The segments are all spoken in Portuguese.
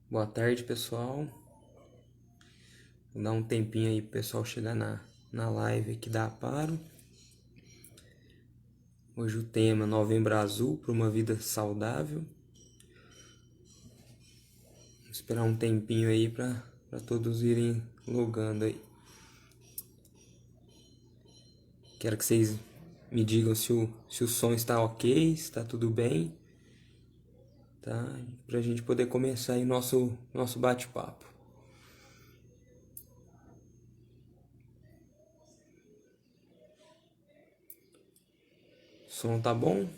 Boa tarde, pessoal. Vou dar um tempinho aí pro pessoal chegar na live aqui da Aparo. Hoje o tema Novembro Azul para uma vida saudável. Vou esperar um tempinho aí para todos irem logando aí. Quero que vocês me digam se o som está ok, se está tudo bem, tá? Pra gente poder começar aí nosso bate-papo. Som tá bom?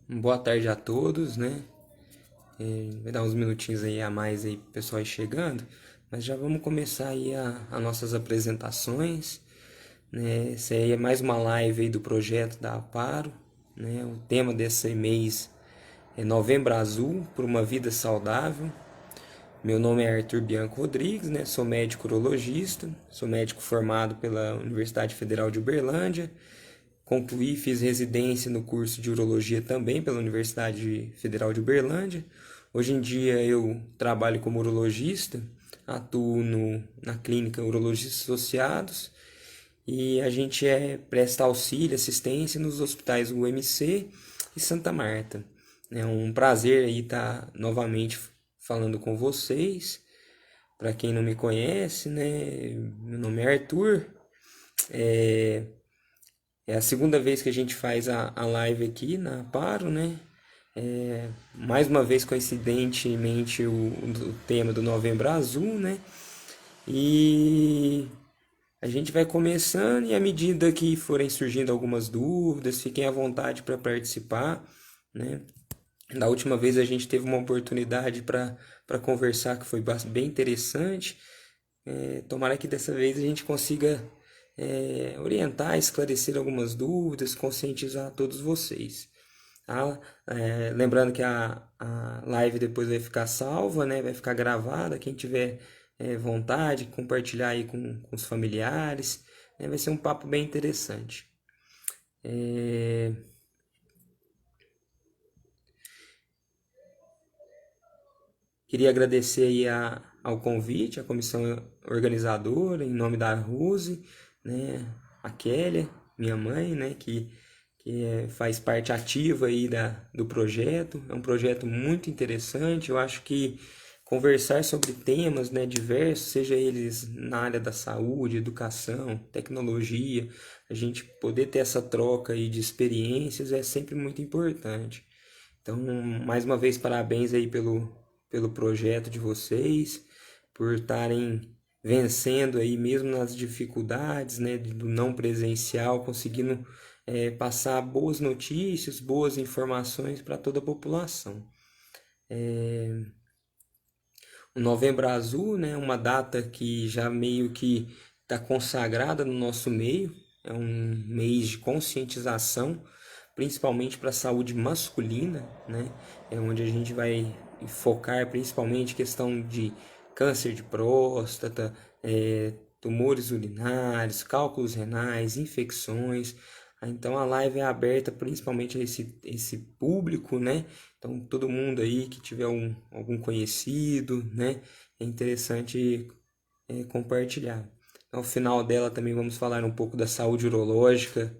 Boa tarde a todos, né? Vai dar uns minutinhos aí a mais aí pro pessoal ir chegando, mas já vamos começar aí as nossas apresentações, né? Essa aí é mais uma live aí do projeto da Aparo, né? O tema desse mês é Novembro Azul por uma vida saudável. Meu nome é Arthur Bianco Rodrigues, né? Sou médico urologista, sou médico formado pela Universidade Federal de Uberlândia. Concluí, fiz residência no curso de urologia também pela Universidade Federal de Uberlândia. Hoje em dia eu trabalho como urologista, atuo na clínica Urologistas Associados e a gente presta auxílio, assistência nos hospitais UMC e Santa Marta. É um prazer aí estar novamente falando com vocês. Para quem não me conhece, né, meu nome é Arthur. É, é a segunda vez que a gente faz a live aqui na Paro, né? Mais uma vez, coincidentemente, o tema do Novembro Azul, né? E a gente vai começando e à medida que forem surgindo algumas dúvidas, fiquem à vontade para participar, né? Da última vez a gente teve uma oportunidade para conversar que foi bem interessante. Tomara que dessa vez a gente consiga orientar, esclarecer algumas dúvidas, conscientizar todos vocês. Tá? Lembrando que a live depois vai ficar salva, né? Vai ficar gravada. Quem tiver vontade, compartilhar aí com os familiares, né? Vai ser um papo bem interessante. Queria agradecer aí ao convite, à comissão organizadora, em nome da Rose, né, a Kélia, minha mãe, né, que faz parte ativa aí do projeto. É um projeto muito interessante. Eu acho que conversar sobre temas, né, diversos, seja eles na área da saúde, educação, tecnologia, a gente poder ter essa troca aí de experiências é sempre muito importante. Então, mais uma vez, parabéns aí pelo projeto de vocês, por estarem vencendo aí mesmo nas dificuldades, né, do não presencial, conseguindo passar boas notícias, boas informações para toda a população. O Novembro Azul, né, é uma data que já meio que está consagrada no nosso meio, é um mês de conscientização, principalmente para a saúde masculina, né, é onde a gente vai focar principalmente questão de câncer de próstata, tumores urinários, cálculos renais, infecções. Então a live é aberta principalmente a esse público, né? Então, todo mundo aí que tiver algum conhecido, né? É interessante compartilhar. Ao final dela também vamos falar um pouco da saúde urológica,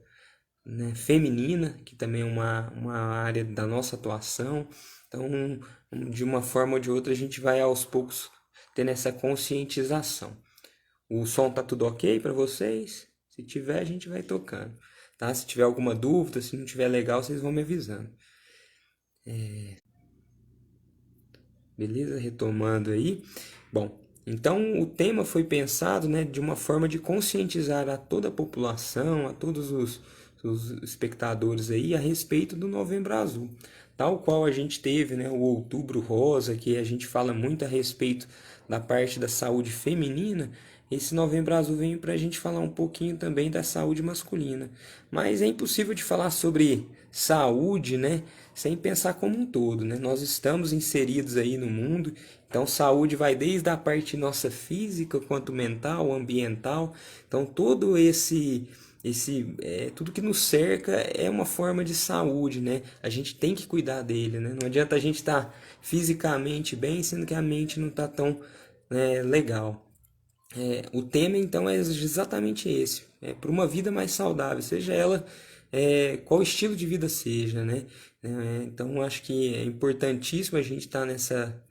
né, feminina, que também é uma área da nossa atuação. Então, de uma forma ou de outra, a gente vai aos poucos tendo essa conscientização. O som tá tudo ok para vocês? Se tiver, a gente vai tocando, tá? Se tiver alguma dúvida, se não tiver legal, vocês vão me avisando. Beleza? Retomando aí. Bom, então o tema foi pensado, né, de uma forma de conscientizar a toda a população, a todos os espectadores aí a respeito do Novembro Azul. Tal qual a gente teve, né, o Outubro Rosa, que a gente fala muito a respeito da parte da saúde feminina, esse Novembro Azul vem para a gente falar um pouquinho também da saúde masculina. Mas é impossível de falar sobre saúde, né, sem pensar como um todo, né? Nós estamos inseridos aí no mundo, então saúde vai desde a parte nossa física quanto mental, ambiental. Então todo tudo que nos cerca é uma forma de saúde, né? A gente tem que cuidar dele, né? Não adianta a gente estar fisicamente bem, sendo que a mente não está tão, né, legal. O tema então é exatamente esse, é para uma vida mais saudável, seja ela qual estilo de vida seja, né? Então acho que é importantíssimo a gente estar nessa,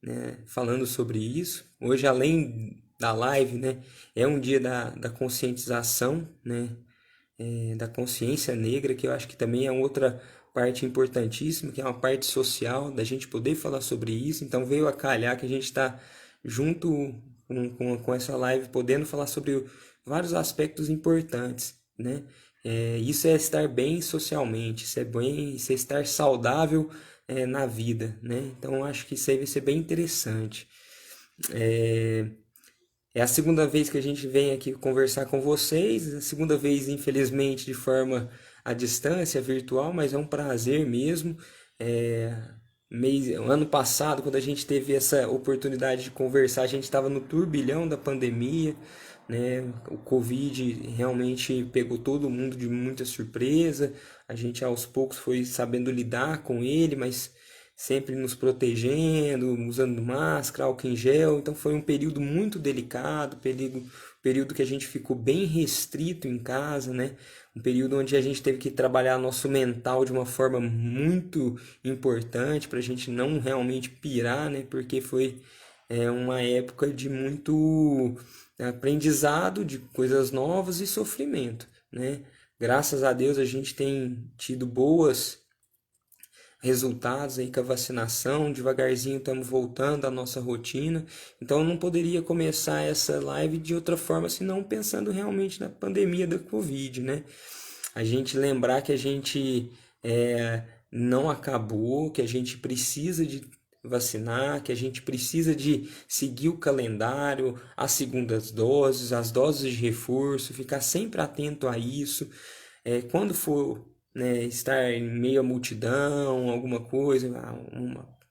né, falando sobre isso. Hoje, além da live, né, é um dia da conscientização, né, da consciência negra, que eu acho que também é outra parte importantíssima, que é uma parte social, da gente poder falar sobre isso. Então veio a calhar que a gente está junto com essa live, podendo falar sobre vários aspectos importantes, né? Isso é estar bem socialmente, isso é estar saudável na vida, né? Então eu acho que isso aí vai ser bem interessante. É, é a segunda vez que a gente vem aqui conversar com vocês, a segunda vez, infelizmente, de forma à distância, virtual, mas é um prazer mesmo. É, ano passado, quando a gente teve essa oportunidade de conversar, a gente estava no turbilhão da pandemia, né? O Covid realmente pegou todo mundo de muita surpresa. A gente aos poucos foi sabendo lidar com ele, mas sempre nos protegendo, usando máscara, álcool em gel. Então foi um período muito delicado, período que a gente ficou bem restrito em casa, né? Um período onde a gente teve que trabalhar nosso mental de uma forma muito importante para a gente não realmente pirar, né? Porque foi uma época de muito aprendizado, de coisas novas e sofrimento, né? Graças a Deus a gente tem tido boas resultados aí com a vacinação, devagarzinho estamos voltando à nossa rotina. Então eu não poderia começar essa live de outra forma senão pensando realmente na pandemia da Covid, né? A gente lembrar que a gente não acabou, que a gente precisa de vacinar, que a gente precisa de seguir o calendário, as segundas doses, as doses de reforço, ficar sempre atento a isso. Quando for, né, estar em meio à multidão, alguma coisa,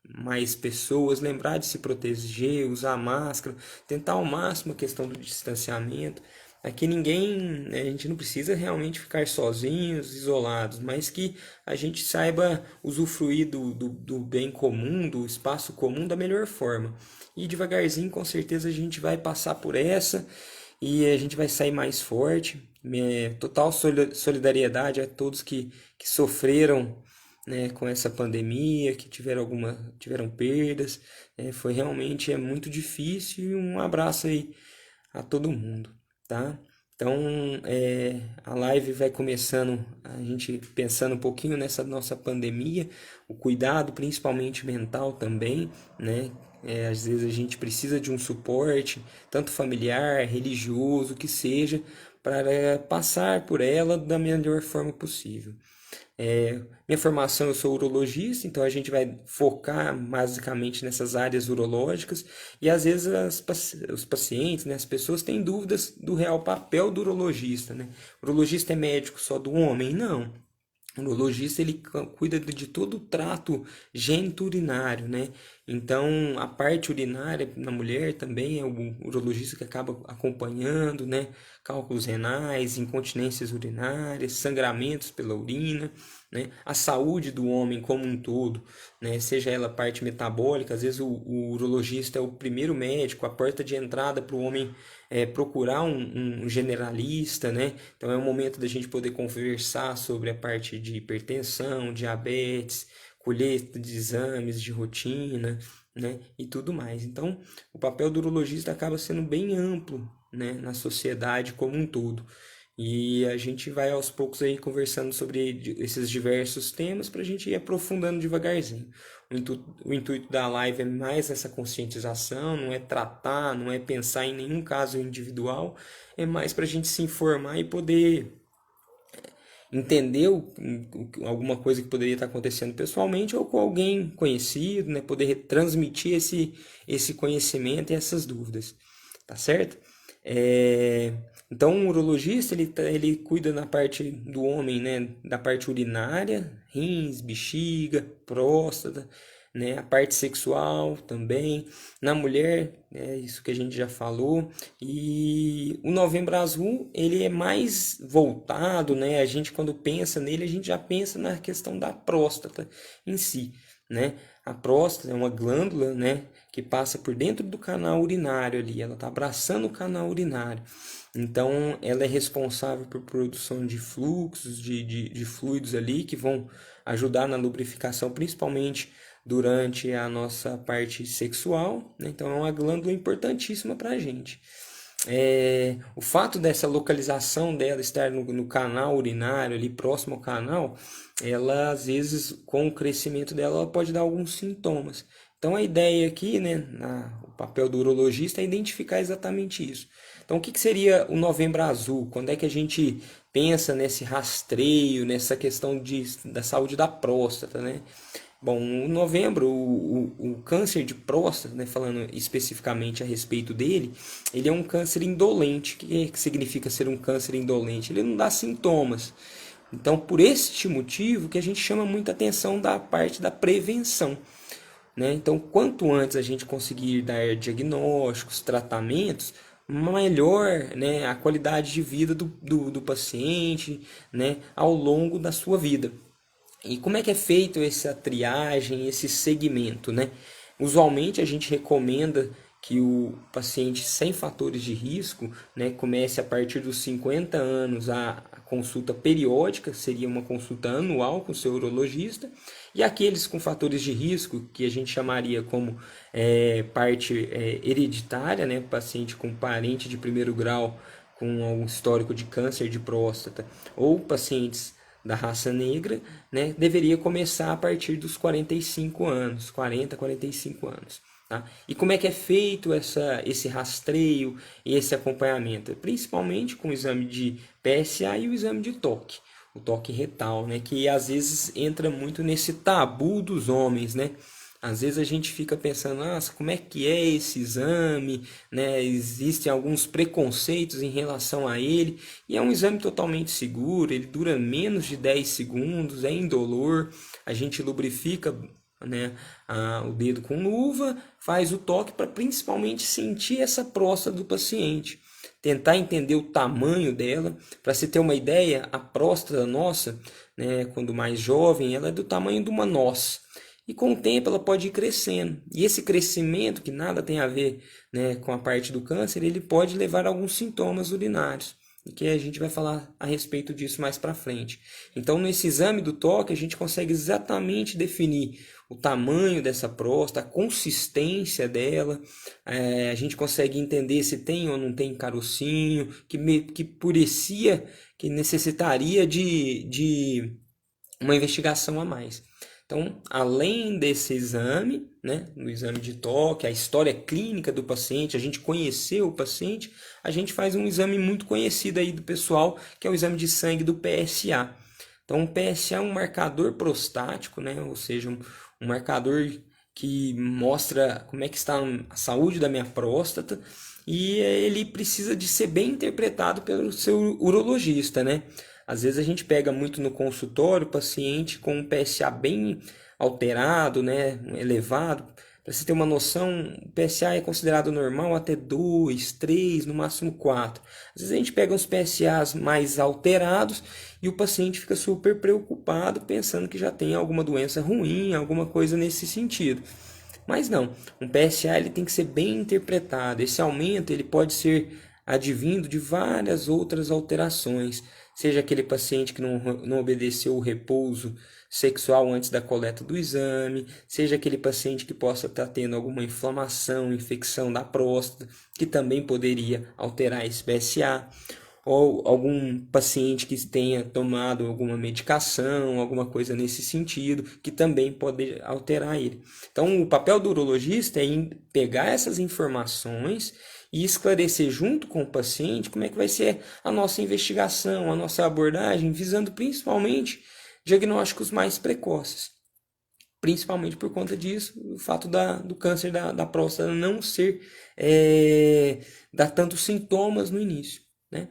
mais pessoas, lembrar de se proteger, usar máscara, tentar ao máximo a questão do distanciamento. Aqui ninguém, né, a gente não precisa realmente ficar sozinhos, isolados, mas que a gente saiba usufruir do bem comum, do espaço comum da melhor forma. E devagarzinho, com certeza, a gente vai passar por essa e a gente vai sair mais forte. Total solidariedade a todos que sofreram, né, com essa pandemia, que tiveram perdas. Foi realmente muito difícil e um abraço aí a todo mundo, tá? Então, a live vai começando, a gente pensando um pouquinho nessa nossa pandemia, o cuidado, principalmente mental também, né? Às vezes a gente precisa de um suporte, tanto familiar, religioso, que seja, para passar por ela da melhor forma possível. Minha formação, eu sou urologista, então a gente vai focar basicamente nessas áreas urológicas e às vezes os pacientes, né, as pessoas têm dúvidas do real papel do urologista, né? O urologista é médico só do homem? Não. O urologista ele cuida de todo o trato geniturinário, né? Então, a parte urinária na mulher também é o urologista que acaba acompanhando, né? Cálculos renais, incontinências urinárias, sangramentos pela urina, né? A saúde do homem como um todo, né? Seja ela parte metabólica, às vezes o urologista é o primeiro médico, a porta de entrada para o homem procurar um generalista, né? Então é o momento da gente poder conversar sobre a parte de hipertensão, diabetes, colheita de exames de rotina, né? E tudo mais. Então, o papel do urologista acaba sendo bem amplo, né? Na sociedade como um todo. E a gente vai aos poucos aí conversando sobre esses diversos temas para a gente ir aprofundando devagarzinho. O intuito da live é mais essa conscientização, não é tratar, não é pensar em nenhum caso individual, é mais para a gente se informar e poder entender alguma coisa que poderia estar acontecendo pessoalmente ou com alguém conhecido, né? Poder transmitir esse conhecimento e essas dúvidas, tá certo? É, então, o urologista ele cuida na parte do homem, né? Da parte urinária, rins, bexiga, próstata, né? A parte sexual também. Na mulher, é isso que a gente já falou. E o Novembro Azul, ele é mais voltado, né? A gente quando pensa nele, a gente já pensa na questão da próstata em si, né? A próstata é uma glândula, né, que passa por dentro do canal urinário ali, ela está abraçando o canal urinário. Então, ela é responsável por produção de fluxos, de fluidos ali que vão ajudar na lubrificação, principalmente durante a nossa parte sexual, né? Então, é uma glândula importantíssima para a gente. O fato dessa localização dela estar no canal urinário, ali próximo ao canal, ela às vezes, com o crescimento dela, ela pode dar alguns sintomas. Então, a ideia aqui, né, o papel do urologista é identificar exatamente isso. Então, o que seria o Novembro Azul? Quando é que a gente pensa nesse rastreio, nessa questão da saúde da próstata, né? Bom, o novembro, o câncer de próstata, né, falando especificamente a respeito dele, ele é um câncer indolente. O que significa ser um câncer indolente? Ele não dá sintomas. Então, por este motivo que a gente chama muita atenção da parte da prevenção, né? Então, quanto antes a gente conseguir dar diagnósticos, tratamentos, melhor, né, a qualidade de vida do paciente, né, ao longo da sua vida. E como é que é feito essa triagem, esse segmento, né? Usualmente a gente recomenda que o paciente sem fatores de risco, né, comece a partir dos 50 anos a consulta periódica, seria uma consulta anual com o seu urologista, e aqueles com fatores de risco, que a gente chamaria como parte hereditária, né, paciente com parente de primeiro grau com algum histórico de câncer de próstata, ou pacientes da raça negra, né, deveria começar a partir dos 45 anos, 40, 45 anos. Tá? E como é que é feito esse rastreio e esse acompanhamento? Principalmente com o exame de PSA e o exame de toque, o toque retal, né, que às vezes entra muito nesse tabu dos homens, né? Às vezes a gente fica pensando, nossa, como é que é esse exame, né? Existem alguns preconceitos em relação a ele, e é um exame totalmente seguro, ele dura menos de 10 segundos, é indolor, a gente lubrifica, né, o dedo com luva, faz o toque para principalmente sentir essa próstata do paciente, tentar entender o tamanho dela. Para se ter uma ideia, a próstata nossa, né, quando mais jovem, ela é do tamanho de uma noz. E com o tempo ela pode ir crescendo. E esse crescimento, que nada tem a ver, né, com a parte do câncer, ele pode levar a alguns sintomas urinários. E que a gente vai falar a respeito disso mais para frente. Então, nesse exame do toque, a gente consegue exatamente definir o tamanho dessa próstata, a consistência dela, a gente consegue entender se tem ou não tem carocinho, que parecia que necessitaria de uma investigação a mais. Então, além desse exame, né, no exame de toque, a história clínica do paciente, a gente conhecer o paciente, a gente faz um exame muito conhecido aí do pessoal, que é o exame de sangue do PSA. Então, o PSA é um marcador prostático, né, ou seja, um marcador que mostra como é que está a saúde da minha próstata, e ele precisa de ser bem interpretado pelo seu urologista, né? Às vezes a gente pega muito no consultório o paciente com um PSA bem alterado, né, elevado. Para você ter uma noção, o PSA é considerado normal até 2, 3, no máximo 4. Às vezes a gente pega uns PSAs mais alterados e o paciente fica super preocupado, pensando que já tem alguma doença ruim, alguma coisa nesse sentido. Mas não, um PSA ele tem que ser bem interpretado. Esse aumento ele pode ser advindo de várias outras alterações, seja aquele paciente que não obedeceu o repouso sexual antes da coleta do exame, seja aquele paciente que possa estar tendo alguma inflamação, infecção da próstata, que também poderia alterar esse PSA, ou algum paciente que tenha tomado alguma medicação, alguma coisa nesse sentido, que também pode alterar ele. Então, o papel do urologista é pegar essas informações e esclarecer junto com o paciente como é que vai ser a nossa investigação, a nossa abordagem, visando principalmente diagnósticos mais precoces. Principalmente por conta disso, o fato do câncer da próstata não ser, dar tantos sintomas no início, né?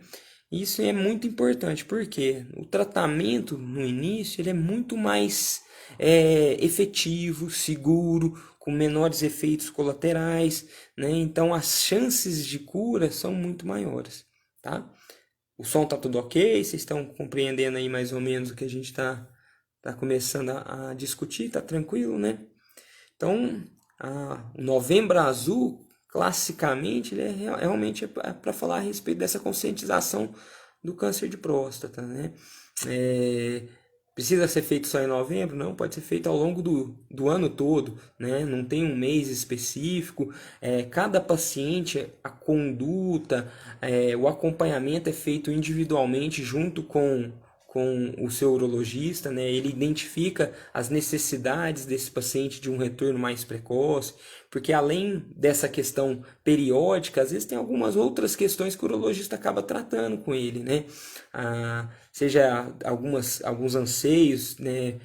Isso é muito importante, porque o tratamento no início ele é muito mais efetivo, seguro, com menores efeitos colaterais, né? Então as chances de cura são muito maiores, tá? O som tá tudo ok? Vocês estão compreendendo aí mais ou menos o que a gente tá começando a discutir? Tá tranquilo, né? Então, o Novembro Azul, classicamente, ele realmente para falar a respeito dessa conscientização do câncer de próstata, né? Precisa ser feito só em novembro? Não, pode ser feito ao longo do ano todo, né? Não tem um mês específico. Cada paciente, a conduta, o acompanhamento é feito individualmente junto com o seu urologista, né? Ele identifica as necessidades desse paciente de um retorno mais precoce, porque além dessa questão periódica, às vezes tem algumas outras questões que o urologista acaba tratando com ele, né? Seja alguns anseios, né,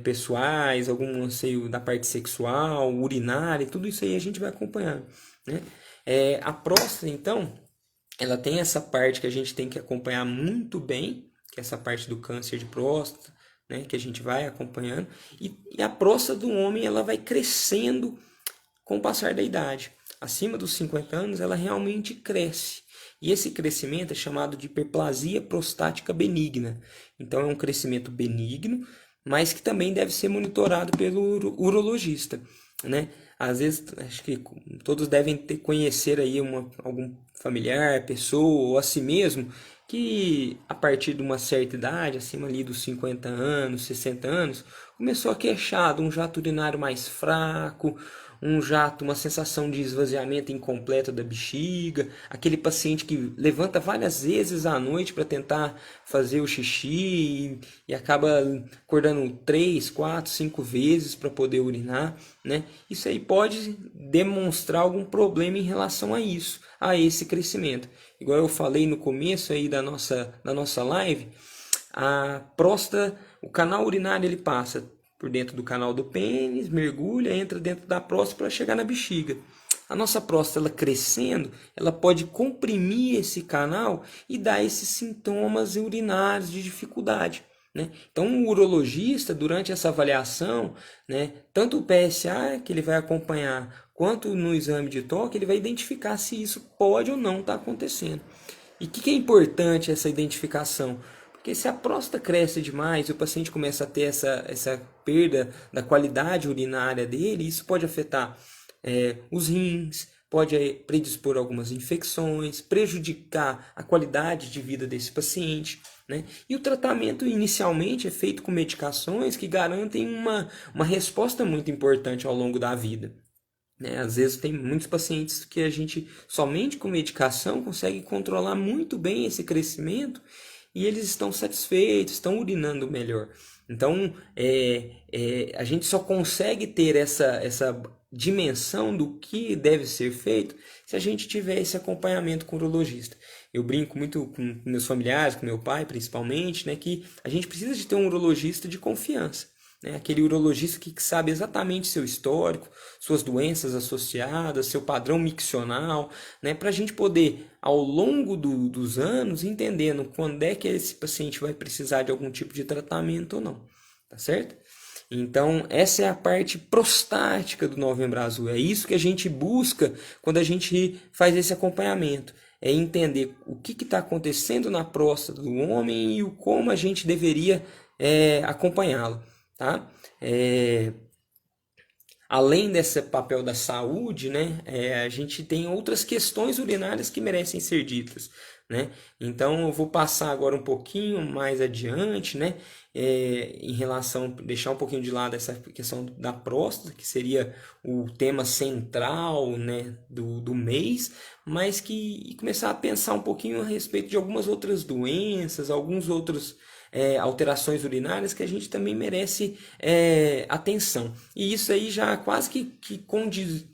pessoais, algum anseio da parte sexual, urinária, tudo isso aí a gente vai acompanhando, né? A próstata, então, ela tem essa parte que a gente tem que acompanhar muito bem, que é essa parte do câncer de próstata, né, que a gente vai acompanhando, e a próstata do homem ela vai crescendo com o passar da idade. Acima dos 50 anos, ela realmente cresce. E esse crescimento é chamado de hiperplasia prostática benigna. Então, é um crescimento benigno, mas que também deve ser monitorado pelo urologista, né? Às vezes, acho que todos devem conhecer aí algum familiar, pessoa ou a si mesmo, que a partir de uma certa idade, acima ali dos 50 anos, 60 anos, começou a queixar de um jato urinário mais fraco, uma sensação de esvaziamento incompleto da bexiga, aquele paciente que levanta várias vezes à noite para tentar fazer o xixi e acaba acordando 3, 4, 5 vezes para poder urinar, né? Isso aí pode demonstrar algum problema em relação a isso, a esse crescimento. Igual eu falei no começo aí da nossa live, a próstata, o canal urinário ele passa por dentro do canal do pênis, mergulha, entra dentro da próstata para chegar na bexiga. A nossa próstata ela crescendo, ela pode comprimir esse canal e dar esses sintomas urinários de dificuldade, né? Então, o urologista, durante essa avaliação, né, tanto o PSA, que ele vai acompanhar, quanto no exame de toque, ele vai identificar se isso pode ou não estar acontecendo. E o que é importante essa identificação? Porque se a próstata cresce demais e o paciente começa a ter essa perda da qualidade urinária dele, isso pode afetar os rins, pode predispor algumas infecções, prejudicar a qualidade de vida desse paciente, né? E o tratamento inicialmente é feito com medicações que garantem uma resposta muito importante ao longo da vida, né? Às vezes tem muitos pacientes que a gente somente com medicação consegue controlar muito bem esse crescimento e eles estão satisfeitos, estão urinando melhor. Então, a gente só consegue ter essa dimensão do que deve ser feito se a gente tiver esse acompanhamento com o urologista. Eu brinco muito com meus familiares, com meu pai principalmente, né, que a gente precisa de ter um urologista de confiança, né, aquele urologista que sabe exatamente seu histórico, suas doenças associadas, seu padrão miccional, né, para a gente poder, ao longo dos anos, entendendo quando é que esse paciente vai precisar de algum tipo de tratamento ou não, tá certo? Então, essa é a parte prostática do Novembro Azul. É isso que a gente busca quando a gente faz esse acompanhamento. É entender o que está acontecendo na próstata do homem e como a gente deveria acompanhá-lo, tá? Além desse papel da saúde, né, a gente tem outras questões urinárias que merecem ser ditas, né? Então eu vou passar agora um pouquinho mais adiante, né? Em relação, deixar um pouquinho de lado essa questão da próstata, que seria o tema central, né, do mês, mas e começar a pensar um pouquinho a respeito de algumas outras doenças, alguns outros alterações urinárias que a gente também merece atenção. E isso aí já quase que condiz,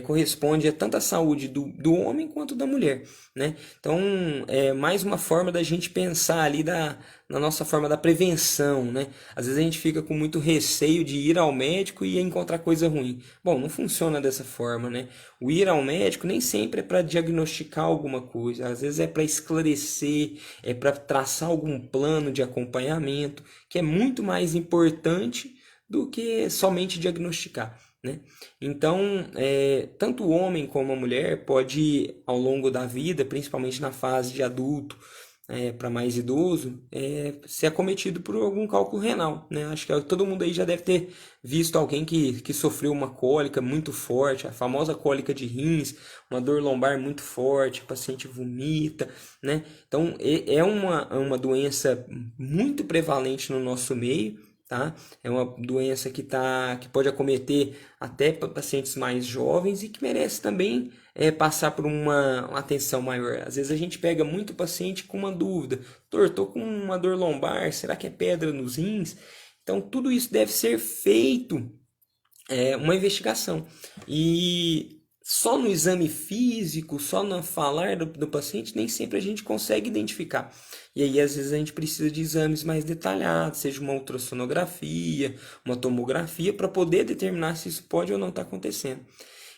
corresponde a tanto à saúde do homem quanto da mulher, né? Então, é mais uma forma da gente pensar ali na nossa forma da prevenção, né? Às vezes a gente fica com muito receio de ir ao médico e encontrar coisa ruim. Bom, não funciona dessa forma, né? O ir ao médico nem sempre é para diagnosticar alguma coisa, às vezes é para esclarecer, é para traçar algum plano de acompanhamento, que é muito mais importante do que somente diagnosticar, né? Então, tanto o homem como a mulher pode, ao longo da vida, principalmente na fase de adulto, para mais idoso, ser acometido por algum cálculo renal, né? Acho que todo mundo aí já deve ter visto alguém que sofreu uma cólica muito forte, a famosa cólica de rins, uma dor lombar muito forte, o paciente vomita, né? Então, é uma doença muito prevalente no nosso meio, tá? É uma doença que pode acometer até pacientes mais jovens e que merece também passar por uma atenção maior. Às vezes a gente pega muito paciente com uma dúvida, doutor, tô com uma dor lombar, será que é pedra nos rins? Então tudo isso deve ser feito uma investigação. E só no exame físico, só no falar do paciente, nem sempre a gente consegue identificar. E aí, às vezes, a gente precisa de exames mais detalhados, seja uma ultrassonografia, uma tomografia, para poder determinar se isso pode ou não estar acontecendo.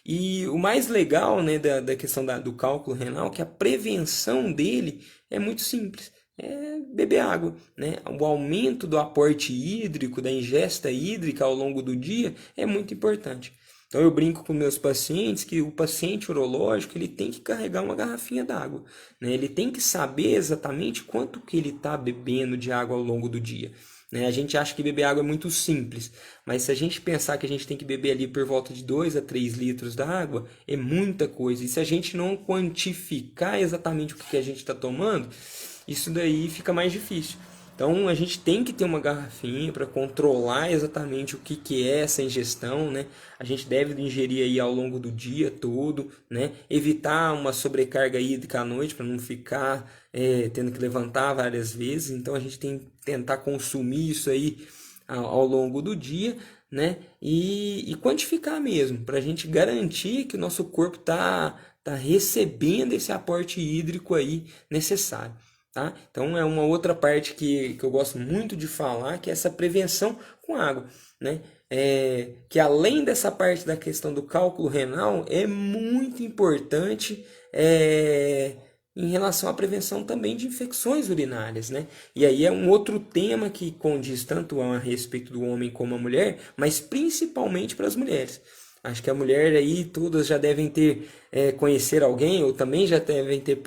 E o mais legal, né, da questão do cálculo renal é que a prevenção dele é muito simples. É beber água, né? O aumento do aporte hídrico, da ingesta hídrica ao longo do dia é muito importante. Então eu brinco com meus pacientes que o paciente urológico ele tem que carregar uma garrafinha d'água, né? Ele tem que saber exatamente quanto que ele está bebendo de água ao longo do dia. Né? A gente acha que beber água é muito simples, mas se a gente pensar que a gente tem que beber ali por volta de 2 a 3 litros d'água, é muita coisa. E se a gente não quantificar exatamente o que a gente está tomando, isso daí fica mais difícil. Então a gente tem que ter uma garrafinha para controlar exatamente o que é essa ingestão, né? A gente deve ingerir aí ao longo do dia todo, né? Evitar uma sobrecarga hídrica à noite para não ficar tendo que levantar várias vezes. Então a gente tem que tentar consumir isso aí ao longo do dia, né? E quantificar mesmo, para a gente garantir que o nosso corpo tá recebendo esse aporte hídrico aí necessário. Tá? Então é uma outra parte que eu gosto muito de falar, que é essa prevenção com água, né? Que além dessa parte da questão do cálculo renal, é muito importante em relação à prevenção também de infecções urinárias, né? E aí é um outro tema que condiz tanto a respeito do homem como a mulher, mas principalmente para as mulheres. Acho que a mulher aí, todas já devem ter conhecer alguém, ou também já devem ter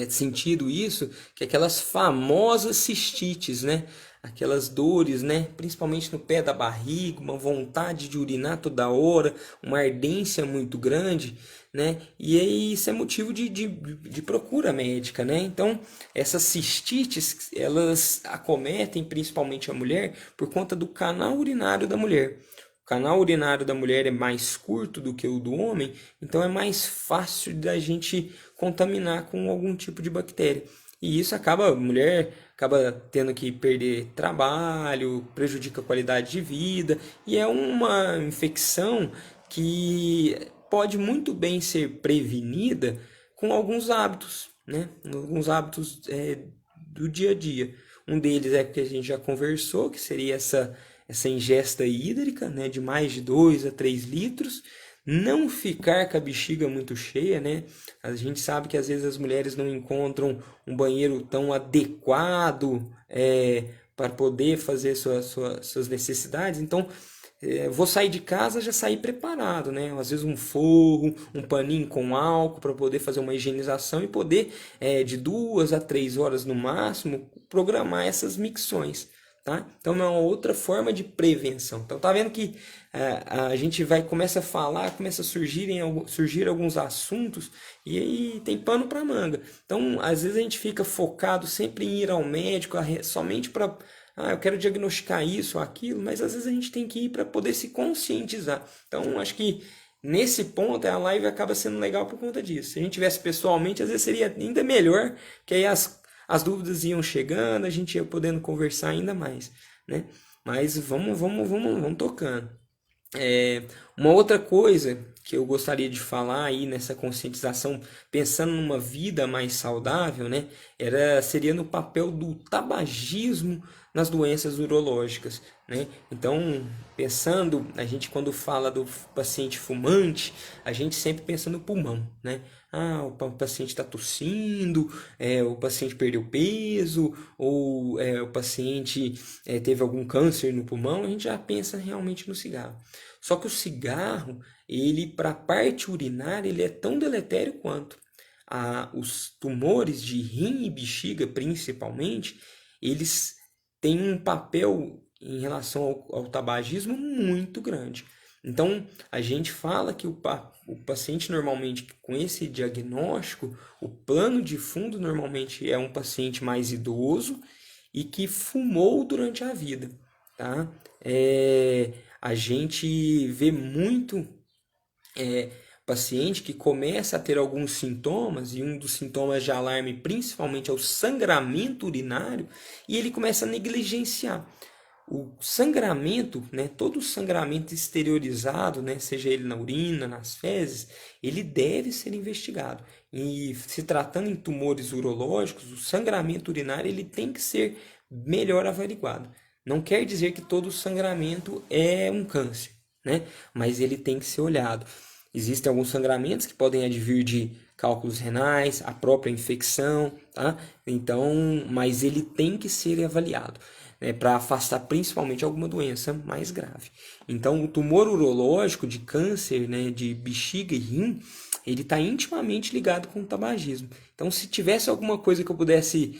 sentido isso, que é aquelas famosas cistites, né? Aquelas dores, né? Principalmente no pé da barriga, uma vontade de urinar toda hora, uma ardência muito grande, né? E aí isso é motivo de procura médica, né? Então, essas cistites, elas acometem principalmente a mulher por conta do canal urinário da mulher. O canal urinário da mulher é mais curto do que o do homem, então é mais fácil da gente contaminar com algum tipo de bactéria. E isso a mulher acaba tendo que perder trabalho, prejudica a qualidade de vida, e é uma infecção que pode muito bem ser prevenida com alguns hábitos, né? Alguns hábitos do dia a dia. Um deles é que a gente já conversou, que seria essa ingesta hídrica, né, de mais de 2 a 3 litros, não ficar com a bexiga muito cheia, né? A gente sabe que às vezes as mulheres não encontram um banheiro tão adequado para poder fazer suas necessidades, então vou sair de casa, já sair preparado, né? Às vezes um forro, um paninho com álcool para poder fazer uma higienização e poder de 2 a 3 horas no máximo programar essas micções. tá? Então é uma outra forma de prevenção. Então tá vendo que a gente começa a falar, começa a surgir alguns assuntos e aí tem pano para manga. Então às vezes a gente fica focado sempre em ir ao médico somente para eu quero diagnosticar isso ou aquilo, mas às vezes a gente tem que ir para poder se conscientizar. Então acho que nesse ponto a live acaba sendo legal por conta disso. Se a gente tivesse pessoalmente, às vezes seria ainda melhor, que aí as dúvidas iam chegando, a gente ia podendo conversar ainda mais, né? Mas vamos tocando. Uma outra coisa que eu gostaria de falar aí nessa conscientização, pensando numa vida mais saudável, né, seria no papel do tabagismo nas doenças urológicas, né? Então, pensando, a gente quando fala do paciente fumante, a gente sempre pensa no pulmão, né? O paciente está tossindo, o paciente perdeu peso, ou o paciente teve algum câncer no pulmão, a gente já pensa realmente no cigarro. Só que o cigarro, ele para a parte urinária, ele é tão deletério quanto. Os tumores de rim e bexiga, principalmente, eles têm um papel em relação ao tabagismo muito grande. Então, a gente fala que o paciente normalmente com esse diagnóstico, o plano de fundo normalmente é um paciente mais idoso e que fumou durante a vida, tá? A gente vê muito paciente que começa a ter alguns sintomas, e um dos sintomas de alarme principalmente é o sangramento urinário, e ele começa a negligenciar. O sangramento, né, todo sangramento exteriorizado, né, seja ele na urina, nas fezes, ele deve ser investigado. E se tratando em tumores urológicos, o sangramento urinário ele tem que ser melhor averiguado. Não quer dizer que todo sangramento é um câncer, né? Mas ele tem que ser olhado. Existem alguns sangramentos que podem advir de cálculos renais, a própria infecção, tá? Então, mas ele tem que ser avaliado, né, para afastar principalmente alguma doença mais grave. Então, o tumor urológico de câncer, né, de bexiga e rim, ele está intimamente ligado com o tabagismo. Então, se tivesse alguma coisa que eu pudesse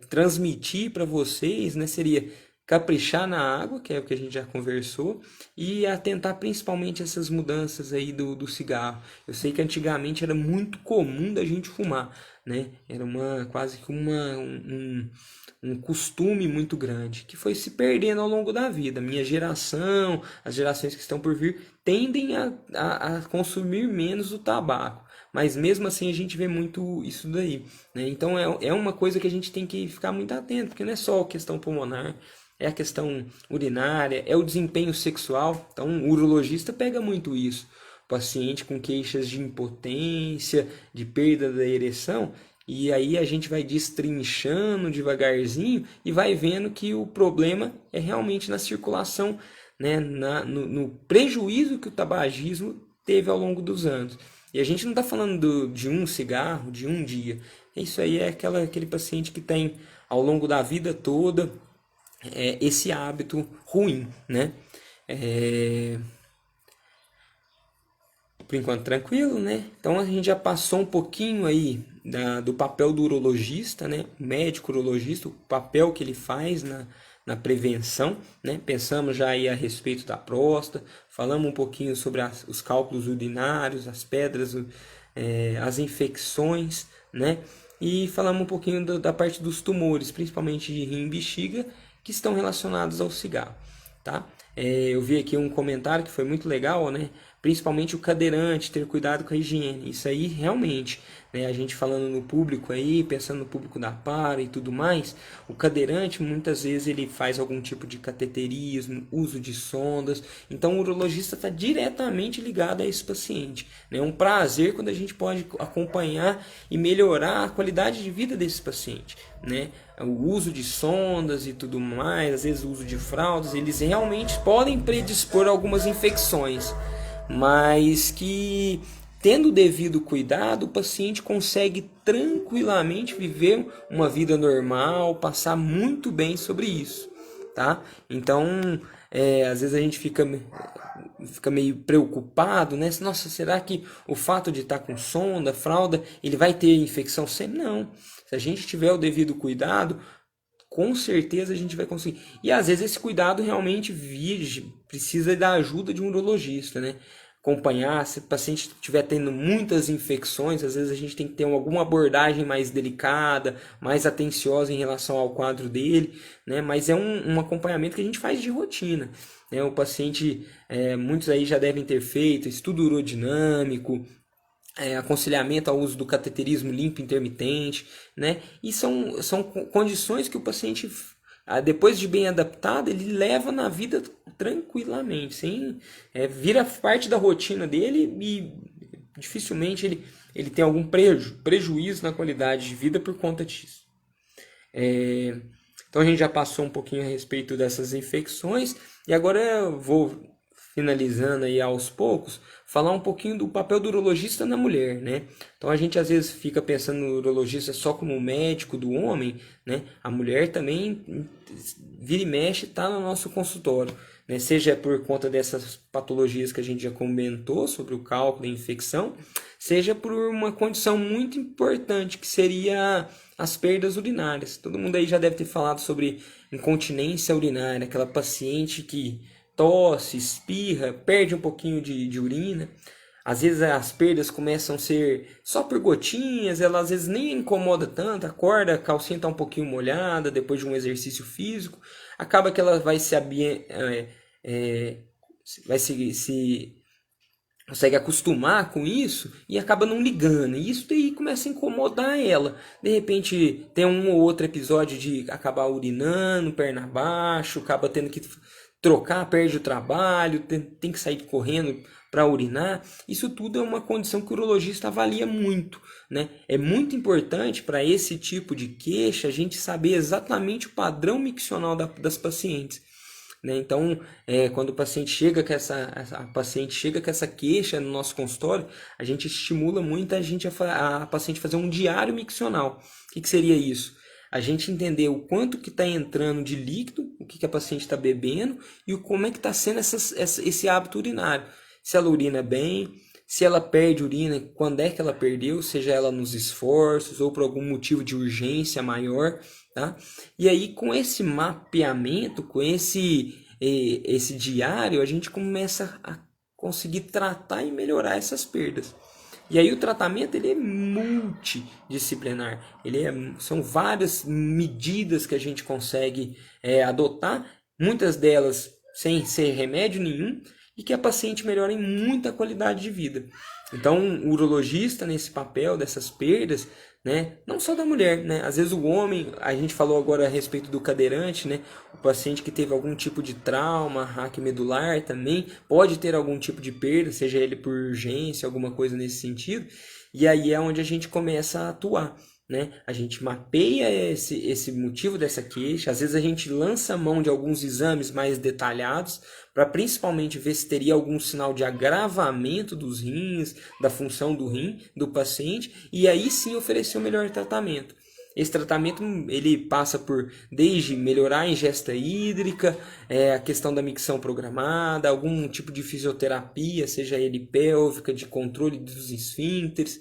transmitir para vocês, né, seria caprichar na água, que é o que a gente já conversou, e atentar principalmente essas mudanças aí do cigarro. Eu sei que antigamente era muito comum da gente fumar, né? Era quase que um costume muito grande, que foi se perdendo ao longo da vida. Minha geração, as gerações que estão por vir, tendem a consumir menos o tabaco. Mas mesmo assim a gente vê muito isso daí, né? Então é uma coisa que a gente tem que ficar muito atento, porque não é só a questão pulmonar, é a questão urinária, é o desempenho sexual. Então, o urologista pega muito isso. Paciente com queixas de impotência, de perda da ereção, e aí a gente vai destrinchando devagarzinho e vai vendo que o problema é realmente na circulação, né, no prejuízo que o tabagismo teve ao longo dos anos. E a gente não está falando de um cigarro, de um dia. Isso aí é aquele paciente que tem ao longo da vida toda esse hábito ruim, né? Por enquanto tranquilo, né? Então a gente já passou um pouquinho aí do papel do urologista, né? O médico urologista, o papel que ele faz na prevenção, né? Pensamos já aí a respeito da próstata, falamos um pouquinho sobre os cálculos urinários, as pedras, as infecções, né? E falamos um pouquinho da parte dos tumores, principalmente de rim e bexiga, que estão relacionados ao cigarro, tá? Eu vi aqui um comentário que foi muito legal, né? Principalmente o cadeirante, ter cuidado com a higiene. Isso aí realmente, né? A gente falando no público aí, pensando no público da para e tudo mais, o cadeirante muitas vezes ele faz algum tipo de cateterismo, uso de sondas. Então o urologista está diretamente ligado a esse paciente. É um prazer quando a gente pode acompanhar e melhorar a qualidade de vida desse paciente, né? O uso de sondas e tudo mais, às vezes o uso de fraldas, eles realmente podem predispor a algumas infecções, mas que tendo o devido cuidado, o paciente consegue tranquilamente viver uma vida normal, passar muito bem sobre isso, tá? Então, às vezes a gente fica meio preocupado, né? Nossa, será que o fato de estar com sonda, fralda, ele vai ter infecção sempre? Não. Se a gente tiver o devido cuidado, com certeza a gente vai conseguir. E às vezes esse cuidado realmente precisa da ajuda de um urologista, né? Acompanhar, se o paciente estiver tendo muitas infecções, às vezes a gente tem que ter alguma abordagem mais delicada, mais atenciosa em relação ao quadro dele, né? Mas é um acompanhamento que a gente faz de rotina, né? O paciente, muitos aí já devem ter feito estudo urodinâmico, aconselhamento ao uso do cateterismo limpo intermitente, né? E são condições que o paciente, depois de bem adaptado, ele leva na vida tranquilamente, sem, vira parte da rotina dele e dificilmente ele tem algum prejuízo na qualidade de vida por conta disso. Então a gente já passou um pouquinho a respeito dessas infecções e agora eu vou finalizando aí aos poucos, falar um pouquinho do papel do urologista na mulher, né? Então a gente às vezes fica pensando no urologista só como médico do homem, né? A mulher também vira e mexe, está no nosso consultório, né? Seja por conta dessas patologias que a gente já comentou sobre o cálculo e infecção, seja por uma condição muito importante que seria as perdas urinárias. Todo mundo aí já deve ter falado sobre incontinência urinária, aquela paciente que tosse, espirra, perde um pouquinho de urina. Às vezes as perdas começam a ser só por gotinhas, ela às vezes nem incomoda tanto, acorda, a calcinha está um pouquinho molhada depois de um exercício físico, acaba que ela vai se consegue acostumar com isso e acaba não ligando. E isso daí começa a incomodar ela. De repente tem um ou outro episódio de acabar urinando, perna abaixo, acaba tendo que trocar, perde o trabalho, tem que sair correndo para urinar. Isso tudo é uma condição que o urologista avalia muito, né? É muito importante para esse tipo de queixa a gente saber exatamente o padrão miccional das pacientes, né? Então, quando o paciente chega com a paciente chega com essa queixa no nosso consultório, a gente estimula muito a paciente fazer um diário miccional. O que seria isso? A gente entender o quanto que está entrando de líquido, o que a paciente está bebendo e como é que está sendo esse hábito urinário. Se ela urina bem, se ela perde urina, quando é que ela perdeu, seja ela nos esforços ou por algum motivo de urgência maior, tá? E aí com esse mapeamento, com esse diário, a gente começa a conseguir tratar e melhorar essas perdas. E aí o tratamento ele é multidisciplinar, são várias medidas que a gente consegue adotar, muitas delas sem ser remédio nenhum, e que a paciente melhora em muita qualidade de vida. Então o urologista nesse papel dessas perdas, né, não só da mulher, né, às vezes o homem, a gente falou agora a respeito do cadeirante, né, o paciente que teve algum tipo de trauma raquimedular também pode ter algum tipo de perda, seja ele por urgência, alguma coisa nesse sentido, e aí é onde a gente começa a atuar, né? A gente mapeia esse motivo dessa queixa, às vezes a gente lança mão de alguns exames mais detalhados para principalmente ver se teria algum sinal de agravamento dos rins, da função do rim do paciente, e aí sim oferecer o melhor tratamento. Esse tratamento ele passa por desde melhorar a ingesta hídrica, a questão da micção programada, algum tipo de fisioterapia, seja ele pélvica, de controle dos esfíncteres.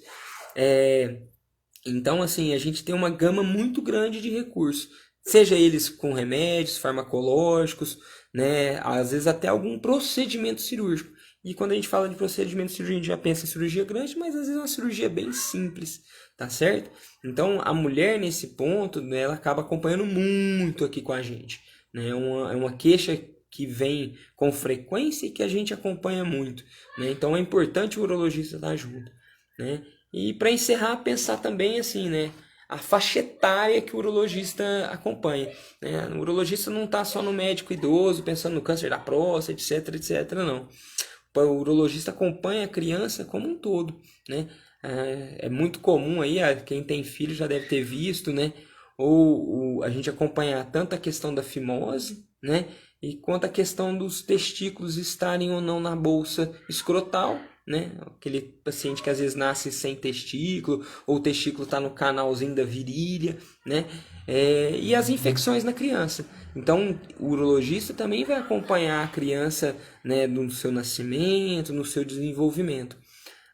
Então, assim, a gente tem uma gama muito grande de recursos, seja eles com remédios, farmacológicos, né? Às vezes até algum procedimento cirúrgico. E quando a gente fala de procedimento cirúrgico, a gente já pensa em cirurgia grande, mas às vezes é uma cirurgia bem simples, tá certo? Então, a mulher nesse ponto, né, ela acaba acompanhando muito aqui com a gente, né? É uma queixa que vem com frequência e que a gente acompanha muito, né? Então, é importante o urologista estar junto, né? E para encerrar, pensar também assim, né? A faixa etária que o urologista acompanha, né? O urologista não está só no médico idoso, pensando no câncer da próstata, etc, etc, não. O urologista acompanha a criança como um todo, né? É muito comum aí, quem tem filho já deve ter visto, né? Ou a gente acompanhar tanto a questão da fimose, né? E quanto a questão dos testículos estarem ou não na bolsa escrotal, né? Aquele paciente que às vezes nasce sem testículo, ou o testículo está no canalzinho da virilha, né? E as infecções na criança. Então, o urologista também vai acompanhar a criança, né, no seu nascimento, no seu desenvolvimento.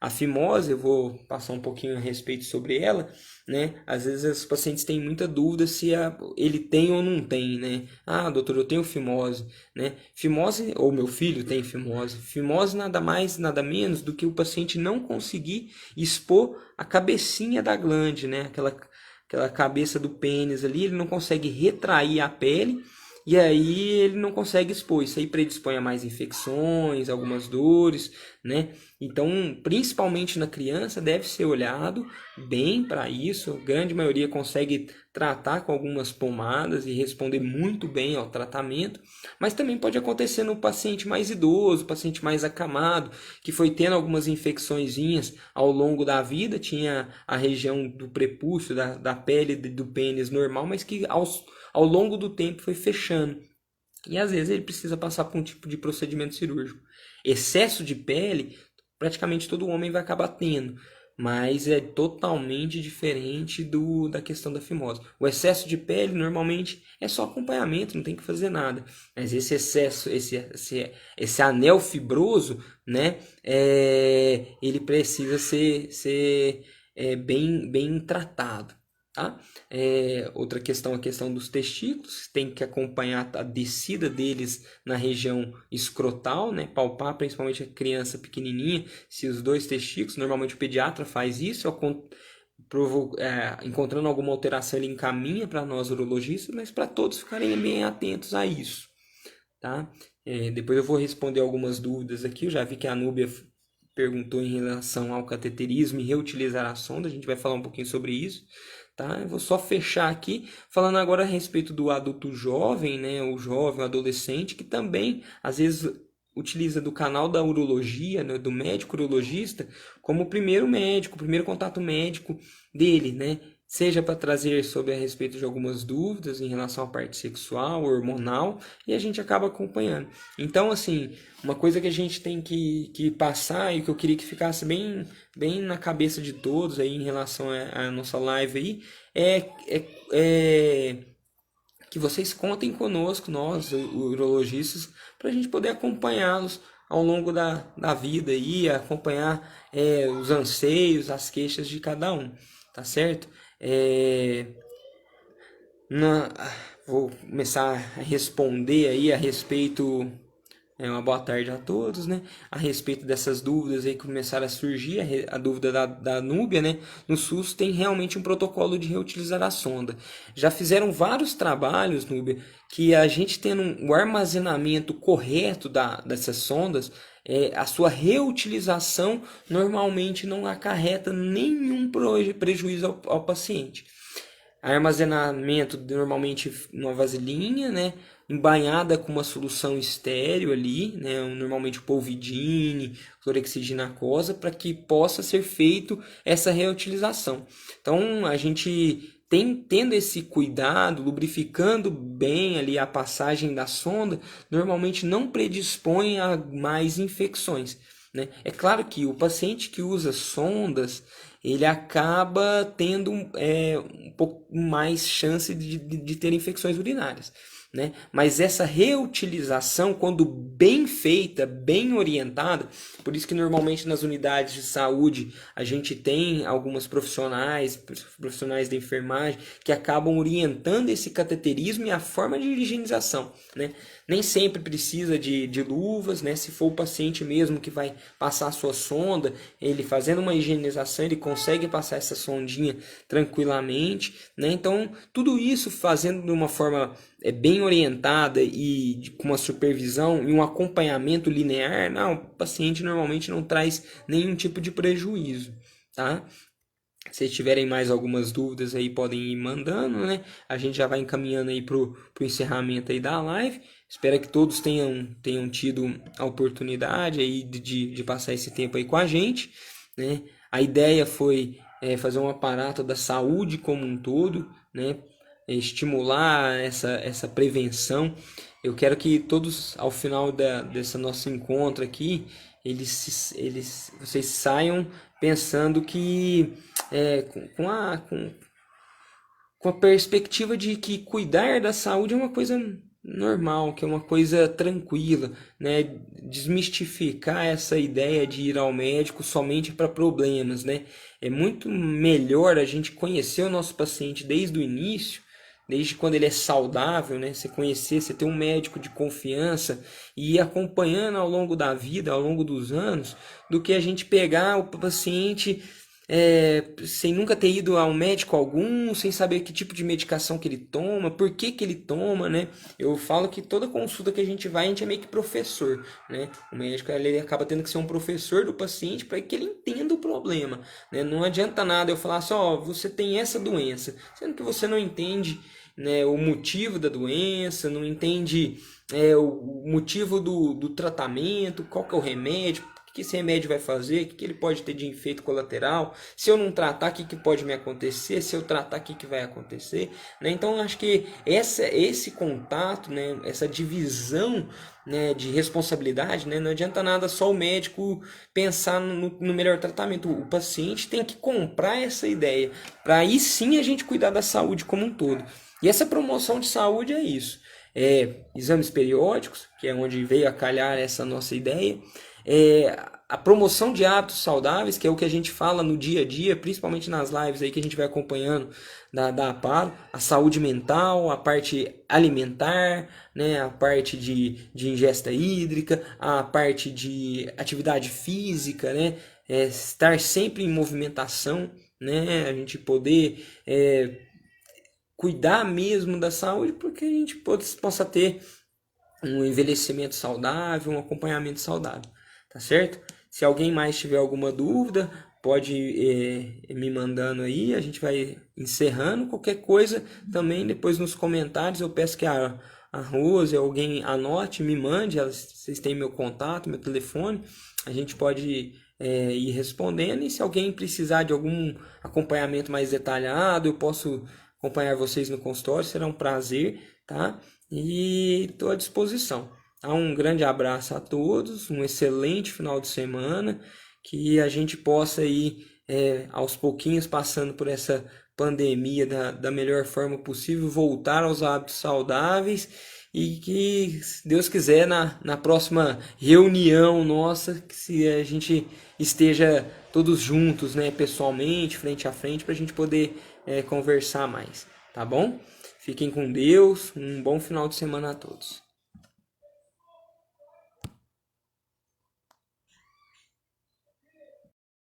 A fimose, eu vou passar um pouquinho a respeito sobre ela, né? Às vezes os pacientes têm muita dúvida se ele tem ou não tem, né? Ah, doutor, eu tenho fimose, né? Fimose, ou meu filho tem fimose. Fimose nada mais, nada menos do que o paciente não conseguir expor a cabecinha da glande, né? Aquela cabeça do pênis ali, ele não consegue retrair a pele e aí ele não consegue expor. Isso aí predispõe a mais infecções, algumas dores, né? Então, principalmente na criança, deve ser olhado bem para isso. A grande maioria consegue tratar com algumas pomadas e responder muito bem ao tratamento, mas também pode acontecer no paciente mais idoso, paciente mais acamado, que foi tendo algumas infecçõezinhas ao longo da vida, tinha a região do prepúcio, da pele do pênis normal, mas que ao longo do tempo foi fechando. E às vezes ele precisa passar por um tipo de procedimento cirúrgico. Excesso de pele, praticamente todo homem vai acabar tendo, mas é totalmente diferente da questão da fimose. O excesso de pele normalmente é só acompanhamento, não tem que fazer nada. Mas esse excesso, esse anel fibroso, né, ele precisa ser bem tratado. Tá? Outra questão, a questão dos testículos, tem que acompanhar a descida deles na região escrotal, né? Palpar principalmente a criança pequenininha, se os dois testículos, normalmente o pediatra faz isso, encontrando alguma alteração ele encaminha para nós urologistas, mas para todos ficarem bem atentos a isso. Tá? Depois eu vou responder algumas dúvidas aqui, eu já vi que a Núbia perguntou em relação ao cateterismo e reutilizar a sonda, a gente vai falar um pouquinho sobre isso. Tá? Eu vou só fechar aqui falando agora a respeito do adulto jovem, né? O jovem, o adolescente, que também às vezes utiliza do canal da urologia, né? Do médico urologista, como o primeiro contato médico dele, né? Seja para trazer sobre a respeito de algumas dúvidas em relação à parte sexual, hormonal, e a gente acaba acompanhando. Então, assim, uma coisa que a gente tem que passar e que eu queria que ficasse bem na cabeça de todos aí em relação à nossa live aí, é que vocês contem conosco, nós, urologistas, para a gente poder acompanhá-los ao longo da vida aí, acompanhar os anseios, as queixas de cada um, tá certo? Vou começar a responder aí a respeito. Uma boa tarde a todos, né? A respeito dessas dúvidas aí que começaram a surgir, a dúvida da Núbia, né? No SUS tem realmente um protocolo de reutilizar a sonda. Já fizeram vários trabalhos, Núbia, que a gente tendo o armazenamento correto dessas sondas, a sua reutilização normalmente não acarreta nenhum prejuízo ao paciente. Armazenamento normalmente numa vasilhinha, né? Embanhada com uma solução estéreo ali, né? Normalmente o polvidine, clorexidina aquosa, para que possa ser feito essa reutilização. Então a gente tendo esse cuidado, lubrificando bem ali a passagem da sonda, normalmente não predispõe a mais infecções, né? É claro que o paciente que usa sondas, ele acaba tendo um pouco mais chance de ter infecções urinárias, né? Mas essa reutilização, quando bem feita, bem orientada, por isso que normalmente nas unidades de saúde a gente tem algumas profissionais da enfermagem, que acabam orientando esse cateterismo e a forma de higienização, né? Nem sempre precisa de luvas, né? Se for o paciente mesmo que vai passar a sua sonda, ele fazendo uma higienização, ele consegue passar essa sondinha tranquilamente, né? Então, tudo isso fazendo de uma forma bem orientada e com uma supervisão e um acompanhamento linear, o paciente normalmente não traz nenhum tipo de prejuízo, tá? Se tiverem mais algumas dúvidas aí, podem ir mandando, né? A gente já vai encaminhando aí pro encerramento aí da live. Espero que todos tenham tido a oportunidade aí de passar esse tempo aí com a gente, né? A ideia foi fazer um aparato da saúde como um todo, né? Estimular essa prevenção. Eu quero que todos, ao final desse nosso encontro aqui, vocês saiam pensando que com a perspectiva de que cuidar da saúde é uma coisa normal, que é uma coisa tranquila, né? Desmistificar essa ideia de ir ao médico somente para problemas, né? É muito melhor a gente conhecer o nosso paciente desde o início, desde quando ele é saudável, né? Você conhecer, você ter um médico de confiança e ir acompanhando ao longo da vida, ao longo dos anos, do que a gente pegar o paciente sem nunca ter ido a um médico algum, sem saber que tipo de medicação que ele toma, por que que ele toma, né? Eu falo que toda consulta que a gente vai, a gente é meio que professor, né? O médico ele acaba tendo que ser um professor do paciente para que ele entenda o problema, né? Não adianta nada eu falar assim, ó, você tem essa doença, sendo que você não entende, né, o motivo da doença, não entende o motivo do tratamento, qual que é o remédio, o que esse remédio vai fazer, o que ele pode ter de efeito colateral, se eu não tratar, o que pode me acontecer, se eu tratar, o que vai acontecer, né? Então, acho que esse contato, né, essa divisão, né, de responsabilidade, né, não adianta nada só o médico pensar no melhor tratamento, o paciente tem que comprar essa ideia, para aí sim a gente cuidar da saúde como um todo. E essa promoção de saúde é isso. Exames periódicos, que é onde veio a calhar essa nossa ideia, a promoção de hábitos saudáveis, que é o que a gente fala no dia a dia, principalmente nas lives aí que a gente vai acompanhando da Aparo, a saúde mental, a parte alimentar, né, a parte de ingesta hídrica, a parte de atividade física, né, estar sempre em movimentação, né, a gente poder cuidar mesmo da saúde, porque a gente possa ter um envelhecimento saudável, um acompanhamento saudável, tá certo? Se alguém mais tiver alguma dúvida, pode me mandando aí, a gente vai encerrando. Qualquer coisa também depois nos comentários, eu peço que a Rose, alguém anote, me mande, vocês têm meu contato, meu telefone, a gente pode ir respondendo, e se alguém precisar de algum acompanhamento mais detalhado, eu posso acompanhar vocês no consultório, será um prazer, tá? E estou à disposição. Tá? Um grande abraço a todos, um excelente final de semana, que a gente possa ir aos pouquinhos passando por essa pandemia da melhor forma possível, voltar aos hábitos saudáveis e que, se Deus quiser, na próxima reunião nossa, que se a gente esteja todos juntos, né, pessoalmente, frente a frente, para a gente poder conversar mais, tá bom? Fiquem com Deus, um bom final de semana a todos.